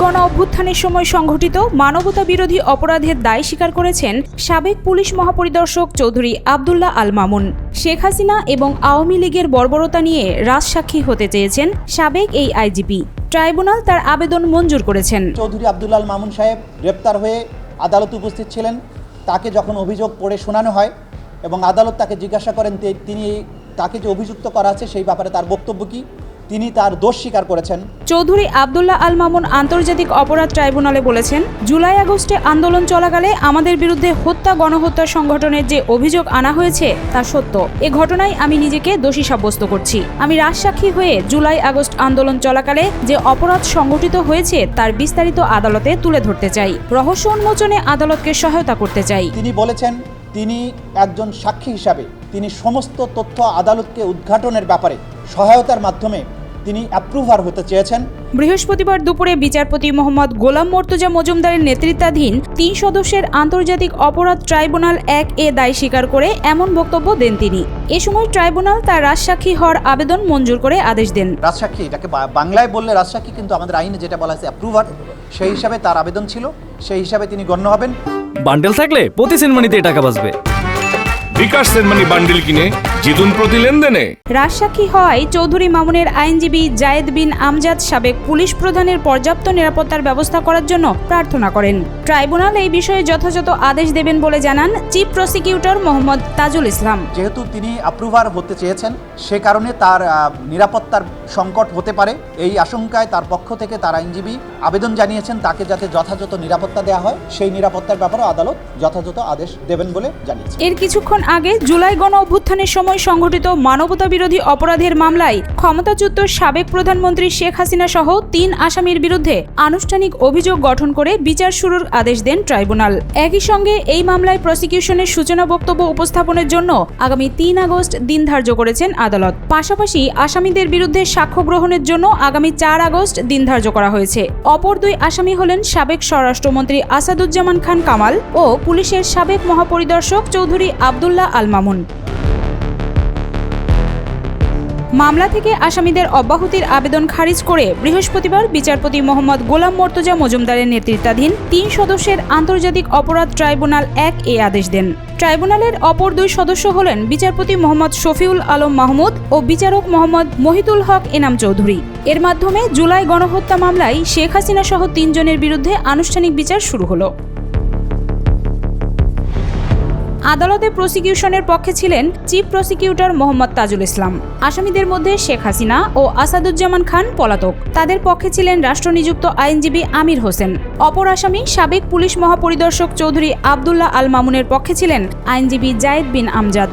গণ অভ্যুত্থানের সময় সংঘটিত মানবতা বিরোধী অপরাধের দায় স্বীকার করেছেন সাবেক পুলিশ মহাপরিদর্শক চৌধুরী আব্দুল্লাহ আল মামুন। শেখ হাসিনা এবং আওয়ামী লীগের বর্বরতা নিয়ে রাজসাক্ষী হতে চেয়েছেন সাবেক এই আইজিপি। ট্রাইব্যুনাল তার আবেদন মঞ্জুর করেছেন। চৌধুরী আব্দুল্লাহ আল মামুন সাহেব গ্রেপ্তার হয়ে আদালতে উপস্থিত ছিলেন। তাকে যখন অভিযোগ পড়ে শোনানো হয় এবং আদালত তাকে জিজ্ঞাসা করেন তিনি তাকে যে অভিযুক্ত করা আছে সেই ব্যাপারে তার বক্তব্য কী, তিনি তার দোষ স্বীকার করেছেন। চৌধুরী আব্দুল্লাহ আল মামুন আন্তর্জাতিক অপরাধ ট্রাইব্যুনালে বলেছেন, জুলাই আগস্টে আন্দোলন চলাকালে আমাদের বিরুদ্ধে গণহত্যা সংগঠনের যে অভিযোগ আনা হয়েছে তা সত্য। এ ঘটনায় আমি নিজেকে দোষী সাব্যস্ত করছি। আমি রাজসাক্ষী হয়ে জুলাই আগস্ট আন্দোলন চলাকালে যে অপরাধ সংগঠিত হয়েছে তার বিস্তারিত আদালতে তুলে ধরতে চাই। রহস্য উন্মোচনে আদালতকে সহায়তা করতে চাই। তিনি বলেছেন তিনি একজন সাক্ষী হিসাবে তিনি সমস্ত তথ্য আদালতকে উদ্ঘাটনের ব্যাপারে সহায়তার মাধ্যমে তিনি অ্যাপ্রুভার হতে চেয়েছেন। বৃহস্পতিবার দুপুরে বিচারপতি মোহাম্মদ গোলাম মর্তুজা মজুমদারের নেতৃত্বাধীন ৩ সদস্যের আন্তর্জাতিক অপরাধ ট্রাইব্যুনাল 1 দায় স্বীকার করে এমন বক্তব্য দেন তিনি। এ সময় ট্রাইব্যুনাল তার রাজসাক্ষী হওয়ার আবেদন মঞ্জুর করে আদেশ দেন। রাজসাক্ষী, এটাকে বাংলায় বললে রাজসাক্ষী, কিন্তু আমাদের আইনে যেটা বলা আছে অ্যাপ্রুভার, সেই হিসাবে তার আবেদন ছিল, সেই হিসাবে তিনি গণ্য হবেন। বান্ডেল থাকলে প্রতি সেনমানিতে টাকা বাঁচবে। বিকাশ সেনমানি বান্ডেল কিনে জিতুন প্রতি লেনদেনে। রাজসাক্ষী হওয়ায় চৌধুরী মামুনের আইনজীবী জায়েদ বিন আমজাদ সাবেক পুলিশ প্রধানের পর্যাপ্ত নিরাপত্তার ব্যবস্থা করার জন্য প্রার্থনা করেন। ট্রাইব্যুনাল এই বিষয়ে যথাযথ আদেশ দেবেন বলে জানান চিফ প্রসিকিউটর মোহাম্মদ তাজুল ইসলাম। যেহেতু তিনি অ্যাপ্রুভার হতে চেয়েছেন, সে কারণে তার নিরাপত্তার সংকট হতে পারে, এই আশঙ্কায় তার পক্ষ থেকে তার আইনজীবী আবেদন জানিয়েছেন তাকে যাতে যথাযথ নিরাপত্তা দেওয়া হয়। সেই নিরাপত্তার ব্যাপারে আদালত যথাযথ আদেশ দেবেন বলে জানিয়েছে। এর কিছুক্ষণ আগে জুলাই গণ অভ্যুত্থানের সময় সংঘটিত মানবতা বিরোধী অপরাধের মামলায় ক্ষমতাচ্যুত সাবেক প্রধানমন্ত্রী শেখ হাসিনা সহ ৩ আসামির বিরুদ্ধে আনুষ্ঠানিক অভিযোগ গঠন করে বিচার শুরুর আদেশ দেন ট্রাইব্যুনাল। একই সঙ্গে এই মামলায় প্রসিকিউশনের সূচনা বক্তব্য উপস্থাপনের জন্য আগামী ৩ আগস্ট দিন ধার্য করেছেন আদালত। পাশাপাশি আসামিদের বিরুদ্ধে সাক্ষ্য গ্রহণের জন্য আগামী ৪ আগস্ট দিন ধার্য করা হয়েছে। অপর ২ আসামি হলেন সাবেক স্বরাষ্ট্রমন্ত্রী আসাদুজ্জামান খান কামাল ও পুলিশের সাবেক মহাপরিদর্শক চৌধুরী আব্দুল্লাহ আল মামুন। মামলা থেকে আসামিদের অব্যাহতির আবেদন খারিজ করে বৃহস্পতিবার বিচারপতি মোহাম্মদ গোলাম মর্তুজা মজুমদারের নেতৃত্বাধীন ৩ সদস্যের আন্তর্জাতিক অপরাধ ট্রাইব্যুনাল 1 আদেশ দেন। ট্রাইব্যুনালের অপর ২ সদস্য হলেন বিচারপতি মোহাম্মদ শফিউল আলম মাহমুদ ও বিচারক মোহাম্মদ মহিতুল হক এনাম চৌধুরী। এর মাধ্যমে জুলাই গণহত্যা মামলায় শেখ হাসিনা সহ ৩ জনের বিরুদ্ধে আনুষ্ঠানিক বিচার শুরু হলো। আদালতে প্রসিকিউশনের পক্ষে ছিলেন চিফ প্রসিকিউটর মোহাম্মদ তাজুল ইসলাম। আসামিদের মধ্যে শেখ হাসিনা ও আসাদুজ্জামান খান পলাতক। তাদের পক্ষে ছিলেন রাষ্ট্রনিযুক্ত আইনজীবী আমির হোসেন। অপর আসামি সাবেক পুলিশ মহাপরিদর্শক চৌধুরী আব্দুল্লাহ আল মামুনের পক্ষে ছিলেন আইনজীবী জায়েদ বিন আমজাদ।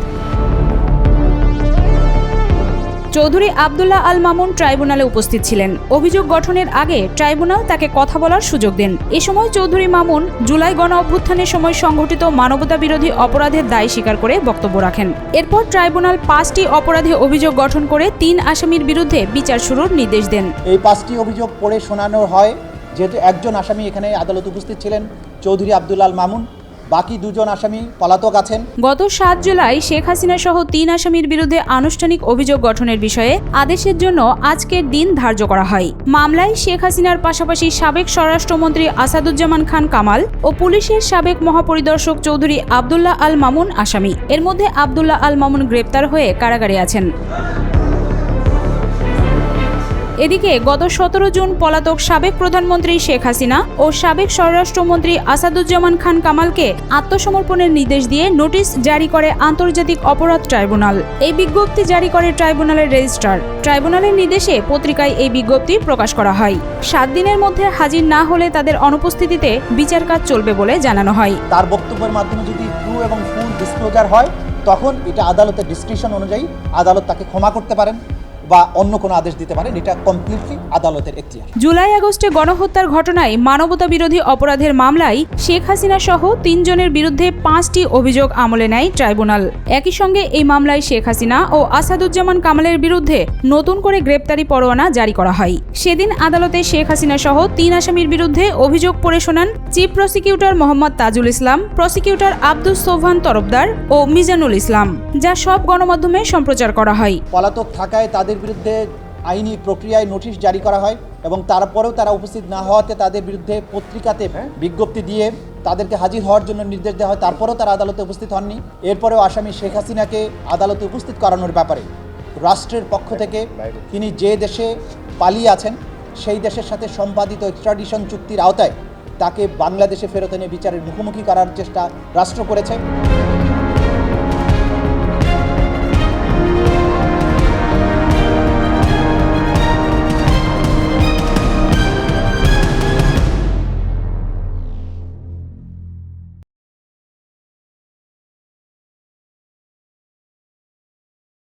চৌধুরী আব্দুল্লাহ আল মামুন ট্রাইব্যুনালে উপস্থিত ছিলেন। অভিযোগ গঠনের আগে ট্রাইব্যুনাল তাকে কথা বলার সুযোগ দেন। এ সময় চৌধুরী মামুন জুলাই গণ অভ্যুত্থানের সময় সংঘটিত মানবতা বিরোধী অপরাধের দায় স্বীকার করে বক্তব্য রাখেন। এরপর ট্রাইব্যুনাল 5টি অপরাধে অভিযোগ গঠন করে 3 আসামির বিরুদ্ধে বিচার শুরুর নির্দেশ দেন। এই 5টি অভিযোগ পড়ে শোনানো হয়। যেহেতু একজন আসামি এখানে আদালতে উপস্থিত ছিলেন, চৌধুরী আব্দুল্লাহ আল মামুন, বাকি 2 জন আসামি পলাতক আছেন। গত 7 জুলাই শেখ হাসিনা সহ 3 আসামির বিরুদ্ধে আনুষ্ঠানিক অভিযোগ গঠনের বিষয়ে আদেশের জন্য আজকের দিন ধার্য করা হয়। মামলায় শেখ হাসিনার পাশাপাশি সাবেক স্বরাষ্ট্রমন্ত্রী আসাদুজ্জামান খান কামাল ও পুলিশের সাবেক মহাপরিদর্শক চৌধুরী আব্দুল্লাহ আল মামুন আসামি। এর মধ্যে আব্দুল্লাহ আল মামুন গ্রেপ্তার হয়ে কারাগারে আছেন। এদিকে গত 17 জুন পলাতক সাবেক প্রধানমন্ত্রী শেখ হাসিনা ও সাবেক স্বরাষ্ট্রমন্ত্রী আসাদুজ্জামান খান কামালকে আত্মসমর্পণের নির্দেশ দিয়ে নোটিশ জারি করে আন্তর্জাতিক অপরাধ ট্রাইব্যুনাল। এই বিজ্ঞপ্তি জারি করে ট্রাইব্যুনালের রেজিস্ট্রার। ট্রাইব্যুনালের নির্দেশে পত্রিকায় এই বিজ্ঞপ্তি প্রকাশ করা হয়। 7 দিনের মধ্যে হাজির না হলে তাদের অনুপস্থিতিতে বিচার কাজ চলবে বলে জানানো হয়। তার বক্তব্যের মাধ্যমে যদি ট্রু এবং ফুল ডিসক্লোজার হয়, তখন এটা আদালতের ডিসক্রিপশন অনুযায়ী আদালত তাকে ক্ষমা করতে পারেন বা অন্য কোনো আদেশ দিতে পারেন। এটা কমপ্লিটলি আদালতের এখতিয়ার। জুলাই আগস্টে গণহত্যার ঘটনায় মানবতা বিরোধী অপরাধের মামলায় শেখ হাসিনা সহ 3 জনের বিরুদ্ধে 5টি অভিযোগ আমলে নেয় ট্রাইব্যুনাল। একই সঙ্গে এই মামলায় শেখ হাসিনা ও আসাদুজ্জামান কামালের বিরুদ্ধে নতুন করে গ্রেপ্তারি পরোয়ানা জারি করা হয়। সেদিন আদালতে শেখ হাসিনা সহ 3 আসামির বিরুদ্ধে অভিযোগ পড়ে শোনান chief prosecutor Mohammad Tajul Islam, prosecutor Abdus Sobhan Tarafdar ও মিজানুল ইসলাম, যা সব গণমাধ্যমে সম্প্রচার করা হয়। পলাতক থাকায় তাদের বিরুদ্ধে আইনি প্রক্রিয়ায় নোটিশ জারি করা হয় এবং তারপরেও তারা উপস্থিত না হওয়াতে তাদের বিরুদ্ধে পত্রিকাতে বিজ্ঞপ্তি দিয়ে তাদেরকে হাজির হওয়ার জন্য নির্দেশ দেওয়া হয়, তারপরেও তারা আদালতে উপস্থিত হননি। এরপরেও আসামি শেখ হাসিনাকে আদালতে উপস্থিত করানোর ব্যাপারে রাষ্ট্রের পক্ষ থেকে তিনি যে দেশে পালিয়ে আছেন সেই দেশের সাথে সম্পাদিত এক্সট্রাডিশন চুক্তির আওতায় তাকে বাংলাদেশে ফেরত এনে বিচারের মুখোমুখি করার চেষ্টা রাষ্ট্র করেছে।